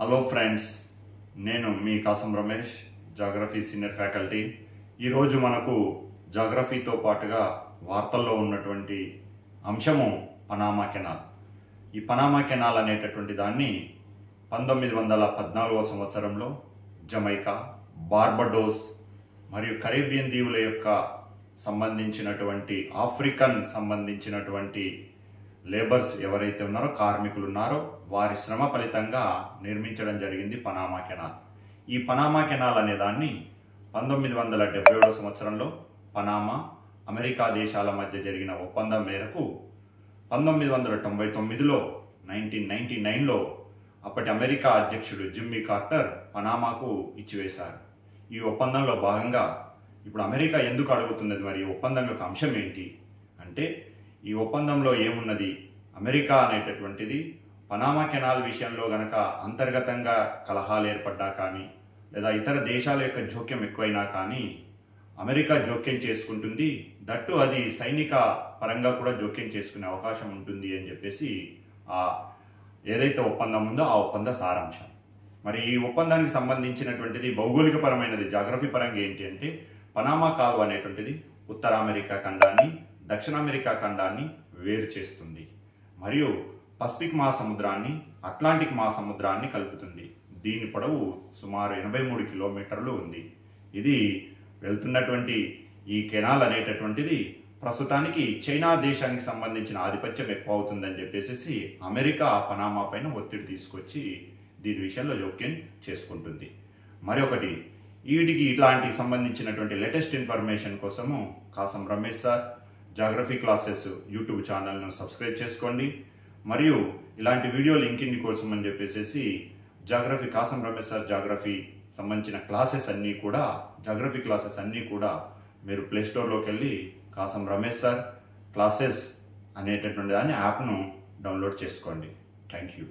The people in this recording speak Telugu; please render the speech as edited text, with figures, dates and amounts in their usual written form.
హలో ఫ్రెండ్స్, నేను మీ కాసం రమేష్, జాగ్రఫీ సీనియర్ ఫ్యాకల్టీ. ఈరోజు మనకు జాగ్రఫీతో పాటుగా వార్తల్లో ఉన్నటువంటి అంశము పనామా కెనాల్. ఈ పనామా కెనాల్ అనేటటువంటి దాన్ని 1914వ సంవత్సరంలో జమైకా, బార్బడోస్ మరియు కరేబియన్ దీవుల యొక్క సంబంధించినటువంటి ఆఫ్రికన్ సంబంధించినటువంటి లేబర్స్ ఎవరైతే ఉన్నారో, కార్మికులు ఉన్నారో, వారి శ్రమ ఫలితంగా నిర్మించడం జరిగింది పనామా కెనాల్. ఈ పనామా కెనాల్ అనే దాన్ని 1977వ సంవత్సరంలో పనామా, అమెరికా దేశాల మధ్య జరిగిన ఒప్పందం మేరకు 1999లో 1999లో అప్పటి అమెరికా అధ్యక్షుడు జిమ్మీ కార్టర్ పనామాకు ఇచ్చివేశారు. ఈ ఒప్పందంలో భాగంగా ఇప్పుడు అమెరికా ఎందుకు అడుగుతున్నది, మరి ఈ ఒప్పందం యొక్క అంశం ఏంటి అంటే, ఈ ఒప్పందంలో ఏమున్నది, అమెరికా అనేటటువంటిది పనామా కెనాల్ విషయంలో గనక అంతర్గతంగా కలహాలు ఏర్పడ్డా కానీ, లేదా ఇతర దేశాల యొక్క జోక్యం ఎక్కువైనా కానీ అమెరికా జోక్యం చేసుకుంటుంది. దట్టు అది సైనిక పరంగా కూడా జోక్యం చేసుకునే అవకాశం ఉంటుంది అని చెప్పేసి ఏదైతే ఒప్పందం ఉందో ఆ ఒప్పంద సారాంశం. మరి ఈ ఒప్పందానికి సంబంధించినటువంటిది భౌగోళిక పరమైనది. జాగ్రఫీ పరంగా ఏంటి అంటే, పనామా కాలువ అనేటువంటిది ఉత్తర అమెరికా ఖండాన్ని, దక్షిణ అమెరికా ఖండాన్ని వేరు చేస్తుంది మరియు పసిఫిక్ మహాసముద్రాన్ని, అట్లాంటిక్ మహాసముద్రాన్ని కలుపుతుంది. దీని పొడవు సుమారు 83 కిలోమీటర్లు ఉంది. ఇది వెళ్తున్నటువంటి ఈ కెనాల్ అనేటటువంటిది ప్రస్తుతానికి చైనా దేశానికి సంబంధించిన ఆధిపత్యం ఎక్కువ అవుతుందని చెప్పేసి అమెరికా పనామా పైన ఒత్తిడి తీసుకొచ్చి దీని విషయంలో జోక్యం చేసుకుంటుంది. మరొకటి, వీటికి ఇట్లాంటి సంబంధించినటువంటి లేటెస్ట్ ఇన్ఫర్మేషన్ కోసము Kasam Ramesh sir geography classes YouTube ఛానల్ను సబ్స్క్రైబ్ చేసుకోండి. మరియు ఇలాంటి వీడియోలు ఇంకిన్ని కోసం అని చెప్పేసి geography Kasam Ramesh sir geography సంబంధించిన జాగ్రఫీ క్లాసెస్ అన్నీ కూడా మీరు ప్లేస్టోర్లోకి వెళ్ళి కాసం రమేష్ సార్ క్లాసెస్ అనేటటువంటి దాన్ని యాప్ను డౌన్లోడ్ చేసుకోండి. Thank you.